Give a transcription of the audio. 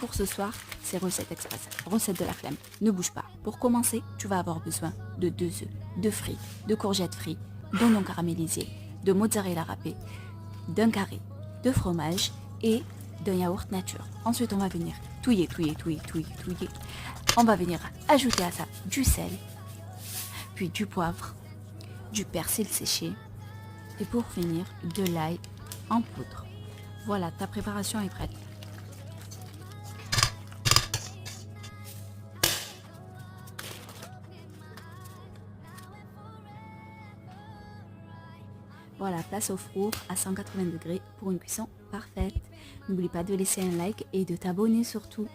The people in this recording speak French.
pour ce soir, c'est recette express, recette de la flemme. Ne bouge pas. Pour commencer, tu vas avoir besoin de 2 œufs, de frites, de courgettes frites, d'oignons caramélisés, de mozzarella râpé, d'un carré, de fromage et d'un yaourt nature. Ensuite, on va venir touiller. On va venir ajouter à ça du sel, puis du poivre, du persil séché et pour finir de l'ail en poudre. Voilà, ta préparation est prête. Voilà, place au four à 180 degrés pour une cuisson parfaite. N'oublie pas de laisser un like et de t'abonner surtout.